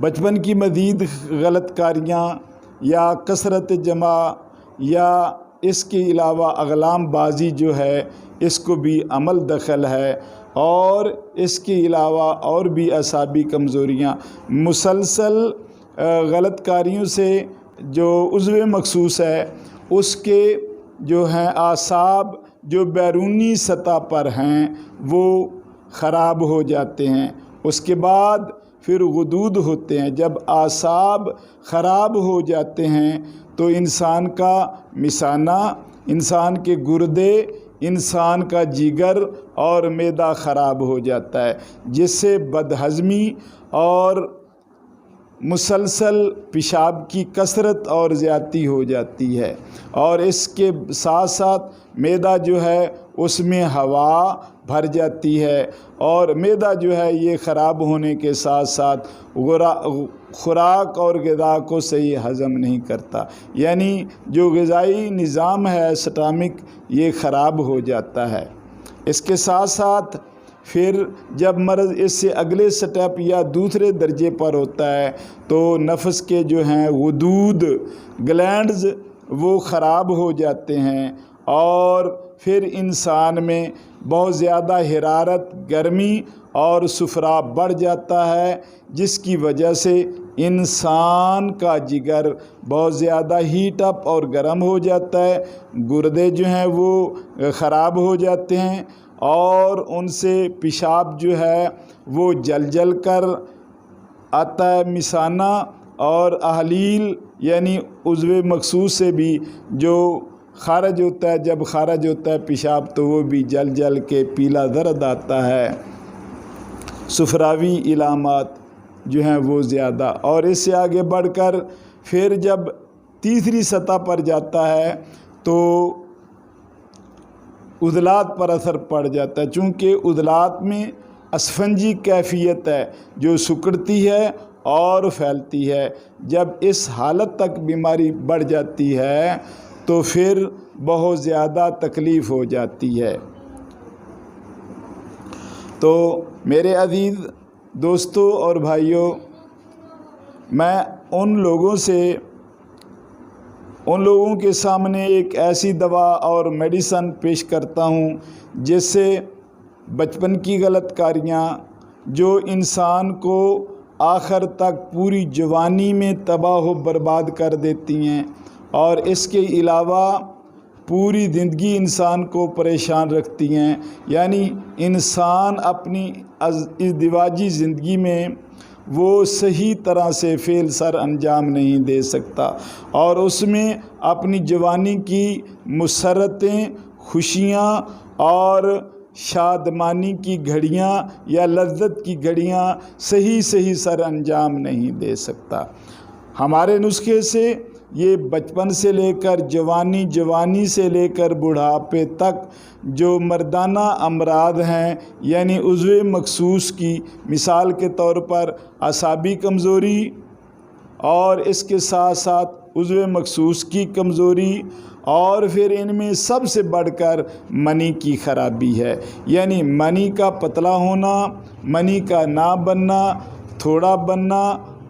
بچپن کی مزید غلط کاریاں یا کثرت جمع یا اس کے علاوہ اقلام بازی جو ہے اس کو بھی عمل دخل ہے، اور اس کے علاوہ اور بھی اعصابی کمزوریاں مسلسل غلط کاریوں سے جو عضو مخصوص ہے اس کے جو ہیں اعصاب جو بیرونی سطح پر ہیں وہ خراب ہو جاتے ہیں۔ اس کے بعد پھر غدود ہوتے ہیں۔ جب اعصاب خراب ہو جاتے ہیں تو انسان کا مثانہ، انسان کے گردے، انسان کا جگر اور معدہ خراب ہو جاتا ہے، جس سے بدہضمی اور مسلسل پیشاب کی کثرت اور زیادتی ہو جاتی ہے، اور اس کے ساتھ ساتھ معدہ جو ہے اس میں ہوا بھر جاتی ہے، اور معدہ جو ہے یہ خراب ہونے کے ساتھ ساتھ خوراک اور غذا کو صحیح ہضم نہیں کرتا، یعنی جو غذائی نظام ہے سٹامک یہ خراب ہو جاتا ہے۔ اس کے ساتھ ساتھ پھر جب مرض اس سے اگلے سٹیپ یا دوسرے درجے پر ہوتا ہے تو نفس کے جو ہیں غدود گلینڈز وہ خراب ہو جاتے ہیں، اور پھر انسان میں بہت زیادہ حرارت، گرمی اور سفرا بڑھ جاتا ہے، جس کی وجہ سے انسان کا جگر بہت زیادہ ہیٹ اپ اور گرم ہو جاتا ہے، گردے جو ہیں وہ خراب ہو جاتے ہیں، اور ان سے پیشاب جو ہے وہ جل جل کر آتا ہے مثانہ اور احلیل یعنی عضو مخصوص سے بھی جو خارج ہوتا ہے، جب خارج ہوتا ہے پیشاب تو وہ بھی جل جل کے پیلا زرد آتا ہے، سفراوی علامات جو ہیں وہ زیادہ، اور اس سے آگے بڑھ کر پھر جب تیسری سطح پر جاتا ہے تو عضلات پر اثر پڑ جاتا ہے، چونکہ عضلات میں اسفنجی کیفیت ہے جو سکڑتی ہے اور پھیلتی ہے۔ جب اس حالت تک بیماری بڑھ جاتی ہے تو پھر بہت زیادہ تکلیف ہو جاتی ہے۔ تو میرے عزیز دوستوں اور بھائیوں، میں ان لوگوں کے سامنے ایک ایسی دوا اور میڈیسن پیش کرتا ہوں جس سے بچپن کی غلط کاریاں جو انسان کو آخر تک پوری جوانی میں تباہ و برباد کر دیتی ہیں، اور اس کے علاوہ پوری زندگی انسان کو پریشان رکھتی ہیں، یعنی انسان اپنی ازدواجی زندگی میں وہ صحیح طرح سے فعل سر انجام نہیں دے سکتا، اور اس میں اپنی جوانی کی مسرتیں، خوشیاں اور شادمانی کی گھڑیاں یا لذت کی گھڑیاں صحیح سر انجام نہیں دے سکتا۔ ہمارے نسخے سے یہ بچپن سے لے کر جوانی، جوانی سے لے کر بڑھاپے تک جو مردانہ امراض ہیں، یعنی عضو مخصوص کی، مثال کے طور پر اعصابی کمزوری، اور اس کے ساتھ ساتھ عضو مخصوص کی کمزوری، اور پھر ان میں سب سے بڑھ کر منی کی خرابی ہے، یعنی منی کا پتلا ہونا، منی کا نہ بننا، تھوڑا بننا،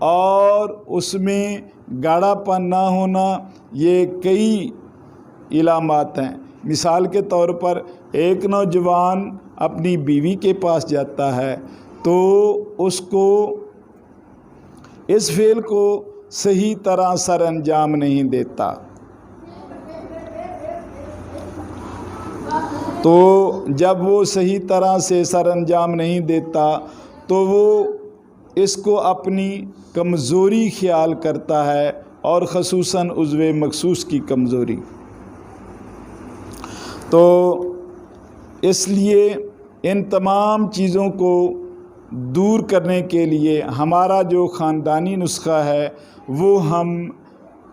اور اس میں گاڑھا پن نہ ہونا، یہ کئی علامات ہیں۔ مثال کے طور پر ایک نوجوان اپنی بیوی کے پاس جاتا ہے تو اس کو اس فعل کو صحیح طرح سر انجام نہیں دیتا، تو جب وہ صحیح طرح سے سر انجام نہیں دیتا تو وہ اس کو اپنی کمزوری خیال کرتا ہے، اور خصوصاً عضو مخصوص کی کمزوری۔ تو اس لیے ان تمام چیزوں کو دور کرنے کے لیے ہمارا جو خاندانی نسخہ ہے وہ ہم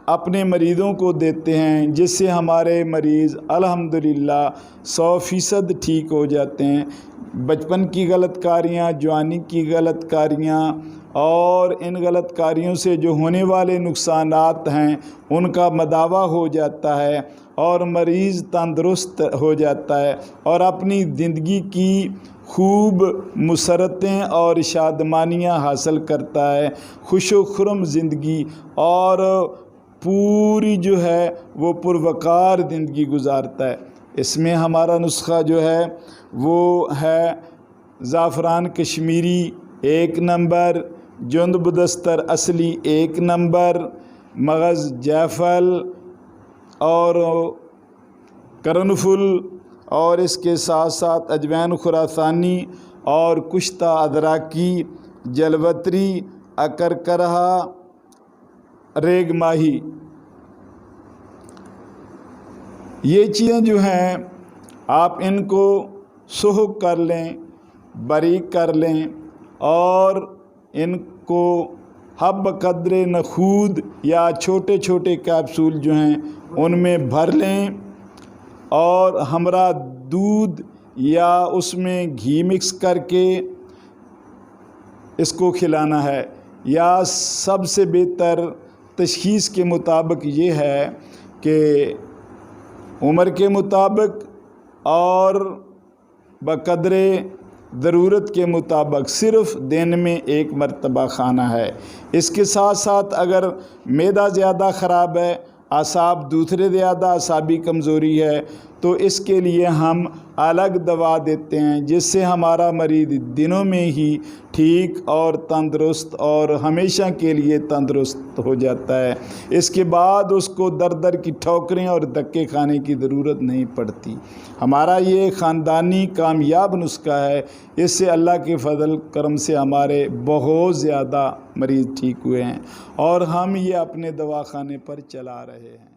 اپنے مریضوں کو دیتے ہیں، جس سے ہمارے مریض الحمدللہ 100% ٹھیک ہو جاتے ہیں۔ بچپن کی غلط کاریاں، جوانی کی غلط کاریاں اور ان غلط کاریوں سے جو ہونے والے نقصانات ہیں ان کا مداوع ہو جاتا ہے، اور مریض تندرست ہو جاتا ہے اور اپنی زندگی کی خوب مسرتیں اور شادمانیاں حاصل کرتا ہے، خوش و خرم زندگی اور پوری جو ہے وہ پروقار زندگی گزارتا ہے۔ اس میں ہمارا نسخہ جو ہے وہ ہے زعفران کشمیری 1 نمبر، جند دستر اصلی 1 نمبر، مغز جیفل اور کرنفل، اور اس کے ساتھ ساتھ اجوین خراسانی اور کشتہ ادراکی، جلوتری، اکرکرہ، ریگ ماہی، یہ چیزیں جو ہیں آپ ان کو سحق کر لیں، باریک کر لیں اور ان کو حب قدر نخود یا چھوٹے چھوٹے کیپسول جو ہیں ان میں بھر لیں اور ہمراہ دودھ یا اس میں گھی مکس کر کے اس کو کھلانا ہے۔ یا سب سے بہتر تشخیص کے مطابق یہ ہے کہ عمر کے مطابق اور بقدر ضرورت کے مطابق صرف دن میں 1 مرتبہ کھانا ہے۔ اس کے ساتھ ساتھ اگر معدہ زیادہ خراب ہے، اعصاب دوسرے زیادہ اعصابی کمزوری ہے، تو اس کے لیے ہم الگ دوا دیتے ہیں جس سے ہمارا مریض دنوں میں ہی ٹھیک اور تندرست اور ہمیشہ کے لیے تندرست ہو جاتا ہے۔ اس کے بعد اس کو در کی ٹھوکریں اور دھکے کھانے کی ضرورت نہیں پڑتی۔ ہمارا یہ خاندانی کامیاب نسخہ ہے، اس سے اللہ کے فضل کرم سے ہمارے بہت زیادہ مریض ٹھیک ہوئے ہیں اور ہم یہ اپنے دواخانے پر چلا رہے ہیں۔